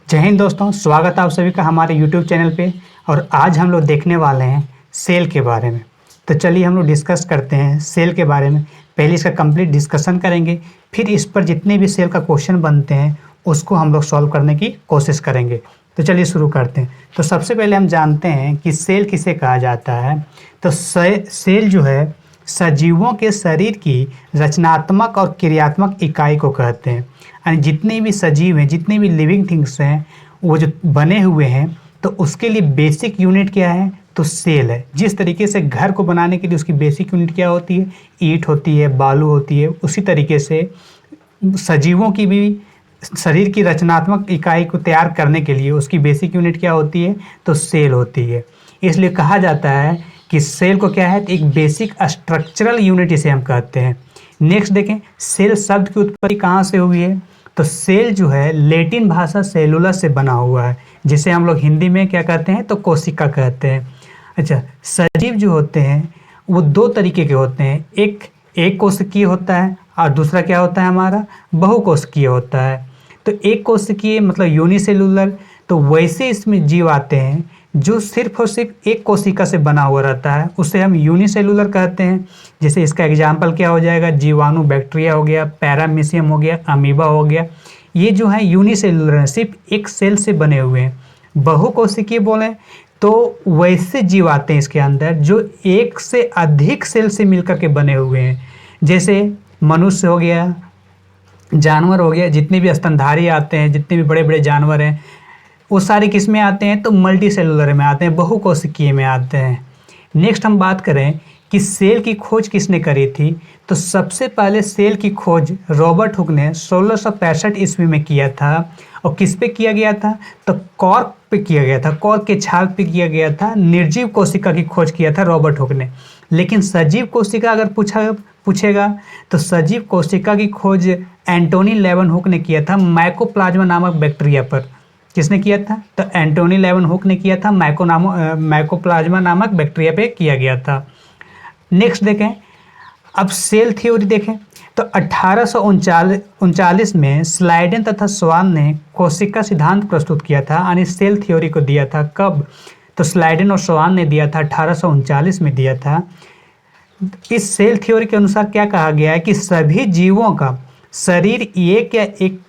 जय हिंद दोस्तों, स्वागत है आप सभी का हमारे YouTube चैनल पे। और आज हम लोग देखने वाले हैं सेल के बारे में। तो चलिए हम लोग डिस्कस करते हैं सेल के बारे में। पहले इसका कंप्लीट डिस्कशन करेंगे, फिर इस पर जितने भी सेल का क्वेश्चन बनते हैं उसको हम लोग सॉल्व करने की कोशिश करेंगे। तो चलिए शुरू करते हैं। तो सबसे पहले हम जानते हैं कि सेल किसे कहा जाता है। तो सेल जो है सजीवों के शरीर की रचनात्मक और क्रियात्मक इकाई को कहते हैं। यानी जितने भी सजीव हैं, जितने भी लिविंग थिंग्स हैं, वो जो बने हुए हैं, तो उसके लिए बेसिक यूनिट क्या है? तो सेल है। जिस तरीके से घर को बनाने के लिए उसकी बेसिक यूनिट क्या होती है? ईंट होती है, बालू होती है। उसी तरीके से सजीवों की भी शरीर की रचनात्मक इकाई को तैयार करने के लिए उसकी बेसिक यूनिट क्या होती है? तो सेल होती है। इसलिए कहा जाता है कि सेल को क्या है? एक बेसिक स्ट्रक्चरल यूनिट इसे हम कहते हैं। नेक्स्ट देखें, सेल शब्द की उत्पत्ति कहाँ से हुई है? तो सेल जो है लैटिन भाषा सेलुलस से बना हुआ है, जिसे हम लोग हिंदी में क्या कहते हैं? तो कोशिका कहते हैं। अच्छा, सजीव जो होते हैं वो दो तरीके के होते हैं। एक कोशिकीय होता है और दूसरा क्या होता है हमारा? बहुकोशिकीय होता है। तो एक कोशिकीय मतलब यूनिसेलुलर, तो वैसे इसमें जीव आते हैं जो सिर्फ और सिर्फ एक कोशिका से बना हुआ रहता है, उसे हम यूनिसेलुलर कहते हैं। जैसे इसका एग्जाम्पल क्या हो जाएगा? जीवाणु, बैक्टीरिया हो गया, पैरामीशियम हो गया, अमीबा हो गया। ये जो है यूनिसेलुलर है, सिर्फ एक सेल से बने हुए हैं। बहुकोशिकीय बोले तो वैसे जीव आते हैं इसके अंदर जो एक से अधिक सेल से मिलकर के बने हुए हैं। जैसे मनुष्य हो गया, जानवर हो गया, जितने भी स्तनधारी आते हैं, जितने भी बड़े बड़े जानवर हैं, वो सारे किस में आते हैं? तो मल्टी सेलुलर में आते हैं, बहुकोशिकीय में आते हैं। नेक्स्ट हम बात करें कि सेल की खोज किसने करी थी। तो सबसे पहले सेल की खोज रॉबर्ट हुक ने 1665 ईस्वी में किया था। और किस पे किया गया था? तो कॉर्क पे किया गया था, कॉर्क के छाल पे किया गया था। निर्जीव कोशिका की खोज किया था रॉबर्ट हुक ने। लेकिन सजीव कोशिका अगर पूछेगा तो सजीव कोशिका की खोज एंटोनी लेवनहुक ने किया था माइकोप्लाज्मा नामक बैक्टीरिया पर। किसने किया था? तो एंटोनी लेवनहुक ने किया था। माइकोप्लाज्मा नामक बैक्टीरिया पे किया गया था। नेक्स्ट देखें, अब सेल थ्योरी देखें। तो 1839 में स्लाइडेन तथा स्वान ने कोशिका सिद्धांत प्रस्तुत किया था, यानी सेल थ्योरी को दिया था। कब? तो स्लाइडेन और स्वान ने दिया था, 1839 में दिया था। इस सेल थ्योरी के अनुसार क्या कहा गया है कि सभी जीवों का शरीर एक या एक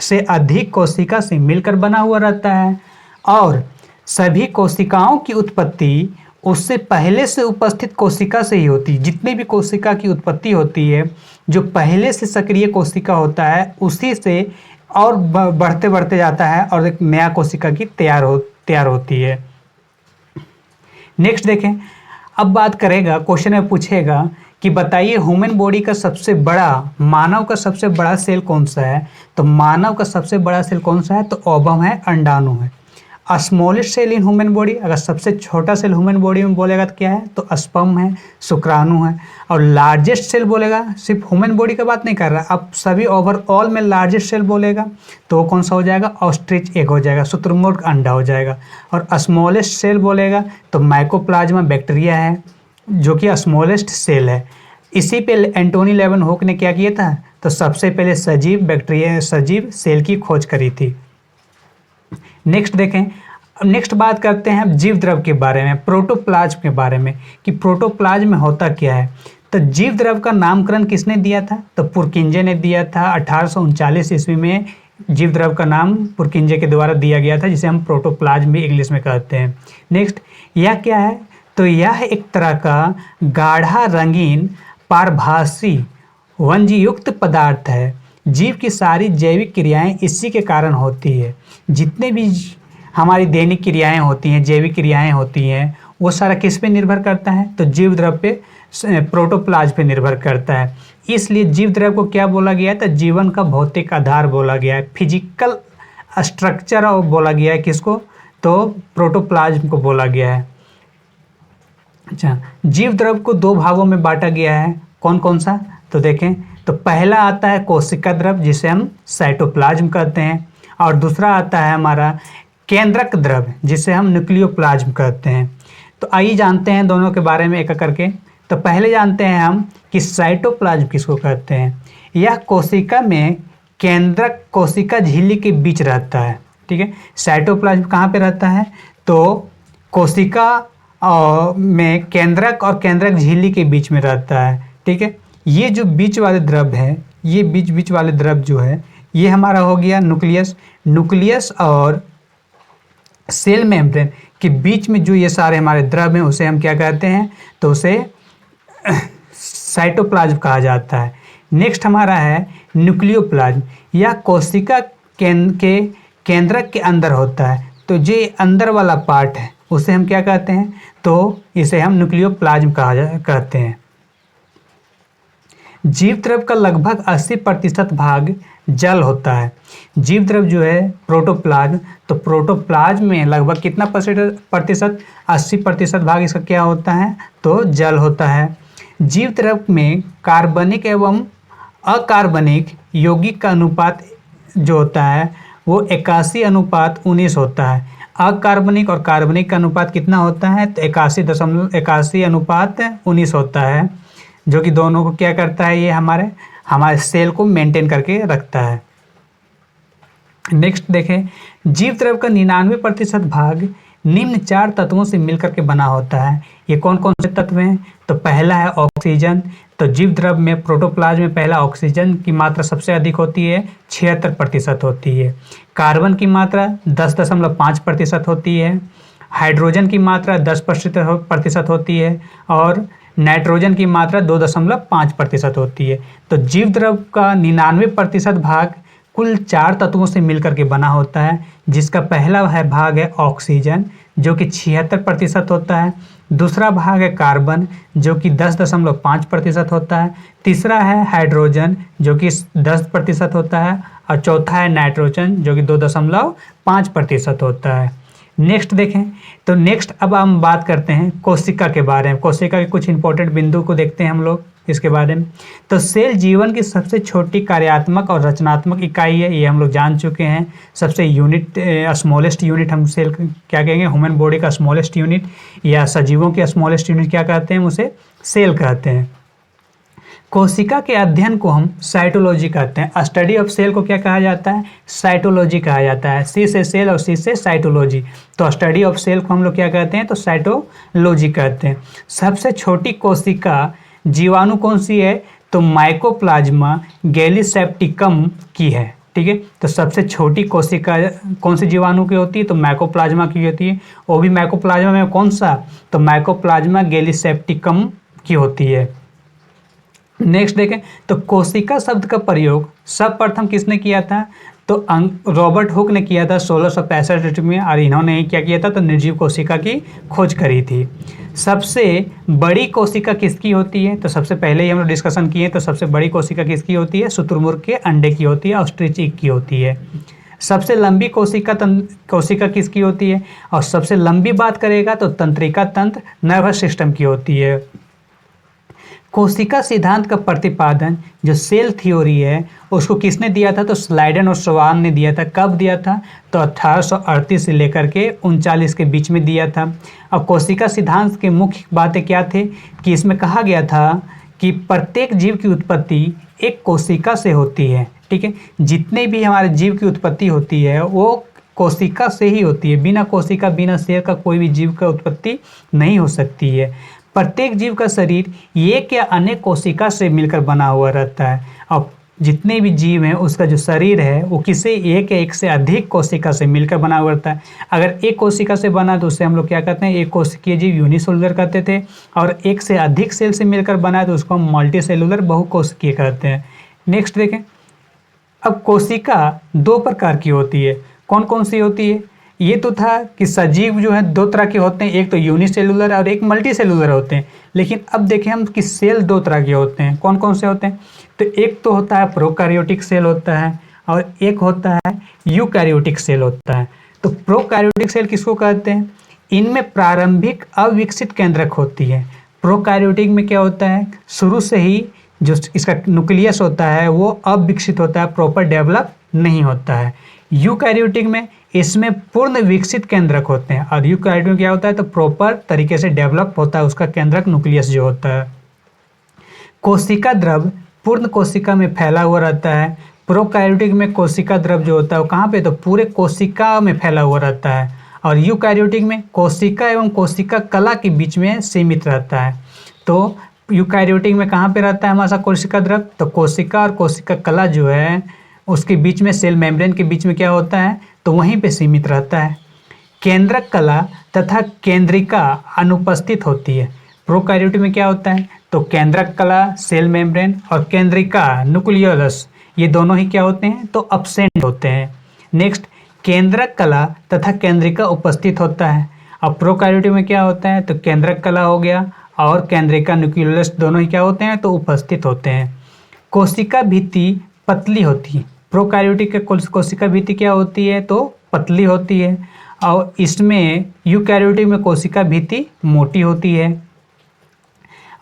से अधिक कोशिका से मिलकर बना हुआ रहता है और सभी कोशिकाओं की उत्पत्ति उससे पहले से उपस्थित कोशिका से ही होती है। जितने भी कोशिका की उत्पत्ति होती है, जो पहले से सक्रिय कोशिका होता है उसी से और बढ़ते बढ़ते जाता है और एक नया कोशिका की तैयार होती है। नेक्स्ट देखें, अब बात करेगा, क्वेश्चन में पूछेगा कि बताइए ह्यूमन बॉडी का सबसे बड़ा, मानव का सबसे बड़ा सेल कौन सा है। तो मानव का सबसे बड़ा सेल कौन सा है? तो ओवम है, अंडाणु है। Smallest cell in human body, अगर सबसे छोटा सेल ह्यूमन बॉडी में बोलेगा तो क्या है? तो स्पर्म है, शुक्राणु है। और लार्जेस्ट सेल बोलेगा, सिर्फ ह्यूमन बॉडी का बात नहीं कर रहा, अब सभी ओवरऑल में लार्जेस्ट सेल बोलेगा तो वो कौन सा हो जाएगा? ऑस्ट्रिच एग हो जाएगा, शुतुरमुर्ग अंडा हो जाएगा। और स्मॉलेस्ट सेल बोलेगा तो माइकोप्लाज्मा बैक्टीरिया है, जो कि स्मॉलेस्ट सेल है। इसी पे एंटोनी लेवनहुक ने क्या किया था? तो सबसे पहले सजीव सेल की खोज करी थी। नेक्स्ट देखें, नेक्स्ट बात करते हैं हम जीव द्रव के बारे में, प्रोटोप्लाज्म के बारे में, कि प्रोटोप्लाज्म में होता क्या है। तो जीव द्रव का नामकरण किसने दिया था? तो पुरकिंजे ने दिया था। 1839 ईस्वी में जीव द्रव का नाम पुरकिंजे के द्वारा दिया गया था, जिसे हम प्रोटोप्लाज्म भी इंग्लिश में कहते हैं। नेक्स्ट, यह क्या है? तो यह एक तरह का गाढ़ा रंगीन पारभासी वंजीयुक्त पदार्थ है। जीव की सारी जैविक क्रियाएं इसी के कारण होती है। जितने भी हमारी दैनिक क्रियाएं होती हैं, जैविक क्रियाएं होती हैं, वो सारा किस पे निर्भर करता है? तो जीव द्रव पे, प्रोटोप्लाज्म पे निर्भर करता है। इसलिए जीव द्रव को क्या बोला गया? तो जीवन का भौतिक आधार बोला गया है, फिजिकल स्ट्रक्चर बोला गया है। किसको? तो प्रोटोप्लाज्म को बोला गया है। अच्छा, जीव द्रव को दो भागों में बांटा गया है। कौन कौन सा? तो देखें, तो पहला आता है कोशिका द्रव, जिसे हम साइटोप्लाज्म कहते हैं। और दूसरा आता है हमारा केंद्रक द्रव, जिसे हम न्यूक्लियोप्लाज्म कहते हैं। तो आइए जानते हैं दोनों के बारे में एक एक करके। तो पहले जानते हैं हम कि साइटोप्लाज्म किसको कहते हैं। यह कोशिका में केंद्रक कोशिका झिल्ली के बीच रहता है। ठीक है। साइटोप्लाज्म कहाँ पे रहता है, तो कोशिका में केंद्रक और केंद्रक झिल्ली के बीच में रहता है, ठीक है। ये जो बीच वाले द्रव है, ये बीच वाले द्रव जो है, ये हमारा हो गया न्यूक्लियस। न्यूक्लियस और सेल मेम्ब्रेन के बीच में जो ये सारे हमारे द्रव हैं उसे हम क्या कहते हैं, तो उसे साइटोप्लाज्म कहा जाता है। नेक्स्ट हमारा है न्यूक्लियोप्लाज्म, या कोशिका के केंद्रक के अंदर होता है, तो जो अंदर वाला पार्ट है उसे हम क्या कहते हैं, तो इसे हम न्यूक्लियोप्लाज्म कहते हैं। जीव द्रव का लगभग 80% भाग जल होता है। जीव द्रव जो है प्रोटोप्लाज्म, तो प्रोटोप्लाज्म में लगभग कितना प्रतिशत, 80% भाग इसका क्या होता है, तो जल होता है। जीव द्रव में कार्बनिक एवं अकार्बनिक यौगिक का अनुपात जो होता है वो 81:19 होता है। अकार्बनिक और कार्बनिक का अनुपात कितना होता है, तो 81:19 होता है, जो कि दोनों को क्या करता है, ये हमारे सेल को मेंटेन करके रखता है। नेक्स्ट देखें, जीव द्रव का 99% भाग निम्न 4 तत्वों से मिलकर के बना होता है। ये कौन कौन से तत्व हैं, तो पहला है ऑक्सीजन। तो जीव द्रव में प्रोटोप्लाज्म में पहला ऑक्सीजन की मात्रा सबसे अधिक होती है, 76% होती है। कार्बन की मात्रा 10.5% होती है। हाइड्रोजन की मात्रा 10% होती है और नाइट्रोजन की मात्रा 2.5% होती है। तो जीव द्रव का 99% भाग कुल 4 तत्वों से मिलकर के बना होता है, जिसका पहला भाग है ऑक्सीजन जो कि 76% होता है। दूसरा भाग है कार्बन जो कि 10.5% होता है। तीसरा है हाइड्रोजन जो कि 10% होता है और चौथा है नाइट्रोजन जो कि 2.5% होता है। नेक्स्ट देखें, तो नेक्स्ट अब हम बात करते हैं कोशिका के बारे में। कोशिका के कुछ इंपॉर्टेंट बिंदु को देखते हैं हम लोग इसके बारे में। तो सेल जीवन की सबसे छोटी कार्यात्मक और रचनात्मक इकाई है, ये हम लोग जान चुके हैं। सबसे स्मॉलेस्ट यूनिट हम सेल क्या कहेंगे, ह्यूमन बॉडी का स्मॉलेस्ट यूनिट या सजीवों के स्मॉलेस्ट यूनिट क्या कहते हैं, उसे सेल कहते हैं। कोशिका के अध्ययन को हम साइटोलॉजी कहते हैं। स्टडी ऑफ सेल को क्या कहा जाता है, साइटोलॉजी कहा जाता है। सी से सेल और सी से साइटोलॉजी। तो स्टडी ऑफ सेल को हम लोग क्या कहते हैं, तो साइटोलॉजी कहते हैं। सबसे छोटी कोशिका जीवाणु कौन सी है, तो माइकोप्लाज्मा गैलीसेप्टिकम की है, ठीक है। तो सबसे छोटी कोशिका कौन सी जीवाणु की होती है, तो माइकोप्लाज्मा की होती है। वो भी माइकोप्लाज्मा में कौन सा, तो माइकोप्लाज्मा गैलीसेप्टिकम की होती है। नेक्स्ट देखें, तो कोशिका शब्द का प्रयोग सर्वप्रथम किसने किया था, तो रॉबर्ट हुक ने किया था 1665 में, और इन्होंने क्या किया था, तो निर्जीव कोशिका की खोज करी थी। सबसे बड़ी कोशिका किसकी होती है, तो सबसे पहले ही हम लोग डिस्कशन किए, तो सबसे बड़ी कोशिका किसकी होती है, शुतुरमुर्ग के अंडे की होती है, ऑस्ट्रिच एग की होती है। सबसे लंबी कोशिका किसकी होती है, और सबसे लंबी बात करेगा तो तंत्रिका तंत्र नर्वस सिस्टम की होती है। कोशिका सिद्धांत का प्रतिपादन जो सेल थ्योरी है उसको किसने दिया था, तो स्लाइडन और स्वान ने दिया था। कब दिया था, तो 1838 से लेकर के 39 के बीच में दिया था। अब कोशिका सिद्धांत के मुख्य बातें क्या थे, कि इसमें कहा गया था कि प्रत्येक जीव की उत्पत्ति एक कोशिका से होती है, ठीक है। जितने भी हमारे जीव की उत्पत्ति होती है वो कोशिका से ही होती है। बिना कोशिका बिना सेल का कोई भी जीव का उत्पत्ति नहीं हो सकती है। प्रत्येक जीव का शरीर एक या अनेक कोशिका से मिलकर बना हुआ रहता है, और जितने भी जीव हैं उसका जो शरीर है वो किसी एक या एक से अधिक कोशिका से मिलकर बना हुआ रहता है। अगर एक कोशिका से बना तो उससे हम लोग क्या कहते हैं, एक कोशिकीय जीव यूनिसेलुलर कहते थे, और एक से अधिक सेल से मिलकर बना है तो उसको हम मल्टीसेलुलर बहुकोशिकीय कहते हैं। नेक्स्ट देखें, अब कोशिका 2 प्रकार की होती है। कौन कौन सी होती है, ये तो था कि सजीव जो है 2 तरह के होते हैं, एक तो यूनिसेलुलर और एक मल्टीसेलुलर होते हैं। लेकिन अब देखें हम कि सेल 2 तरह के होते हैं। कौन कौन से होते हैं, तो एक तो होता है प्रोकैरियोटिक सेल होता है और एक होता है यूकैरियोटिक सेल होता है। तो प्रोकैरियोटिक सेल किसको कहते हैं, इनमें प्रारंभिक अविकसित केंद्रक होती है। प्रोकैरियोटिक में क्या होता है, शुरू से ही जो इसका न्यूक्लियस होता है वो अविकसित होता है, प्रॉपर डेवलप नहीं होता है। यूकैरियोटिक में इसमें पूर्ण विकसित केंद्रक होते हैं, और यूकैरियोटिक में क्या होता है, तो प्रॉपर तरीके से डेवलप होता है उसका केंद्रक न्यूक्लियस जो होता है। कोशिका द्रव पूर्ण कोशिका में फैला हुआ रहता है। प्रोकैरियोटिक में कोशिका द्रव जो होता है वो कहाँ पे, तो पूरे कोशिका में फैला हुआ रहता है। और यूकैरियोटिक में कोशिका एवं कोशिका कला के बीच में सीमित रहता है। तो यूकैरियोटिक में कहाँ पे रहता है हमारा कोशिका द्रव, तो कोशिका और कोशिका कला जो है उसके बीच में, सेल मेम्ब्रेन के बीच में क्या होता है, तो वहीं पे सीमित रहता है। केंद्रक कला तथा केंद्रिका अनुपस्थित होती है। प्रोकैरियोटिक में क्या होता है, तो केंद्रक कला सेल मेम्ब्रेन और केंद्रिका न्यूक्लियोलस ये दोनों ही क्या होते हैं, तो अब्सेंट होते हैं। नेक्स्ट, केंद्रक कला तथा केंद्रिका उपस्थित होता है। अब प्रोकैरियोटिक में क्या होता है, तो केंद्रक कला हो गया और केंद्रिका न्यूक्लियोलस दोनों ही क्या होते हैं, तो उपस्थित होते हैं। कोशिका भित्ति पतली होती है। प्रोकैरियोटिक के कोशिका भित्ति क्या होती है, तो पतली होती है। और इसमें यूकैरियोटिक में कोशिका भित्ति मोटी होती है।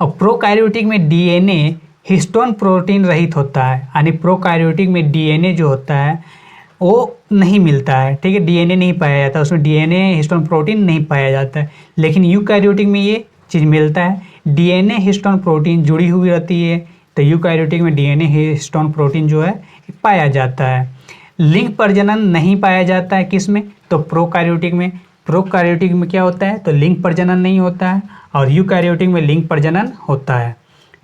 और प्रोकैरियोटिक में डीएनए हिस्टोन प्रोटीन रहित होता है, यानी प्रोकैरियोटिक में डीएनए जो होता है वो नहीं मिलता है, ठीक है, डीएनए नहीं पाया जाता, उसमें डीएनए हिस्टोन प्रोटीन नहीं पाया जाता है। लेकिन यूकैरियोटिक में ये चीज़ मिलता है, डीएनए हिस्टोन प्रोटीन जुड़ी हुई रहती है। तो यूकैरियोटिक में डीएनए हिस्टोन प्रोटीन जो है पाया जाता है। लिंग प्रजनन नहीं पाया जाता है किसमें, तो प्रोकैरियोटिक में। प्रोकैरियोटिक में क्या होता है, तो लिंग प्रजनन नहीं होता है और यूकैरियोटिक में लिंग प्रजनन होता है।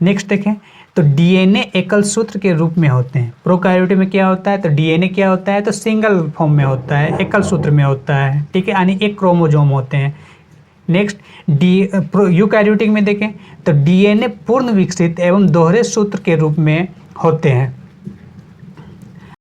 नेक्स्ट देखें, तो डीएनए एकल सूत्र के रूप में होते हैं। प्रोकैरियोटिक में क्या होता है, तो डीएनए क्या होता है, तो सिंगल फॉर्म में होता है, एकल सूत्र में होता है, ठीक है, यानी एक क्रोमोजोम होते हैं। नेक्स्ट, यूकैरियोटिक में देखें तो डीएनए पूर्ण विकसित एवं दोहरे सूत्र के रूप में होते हैं।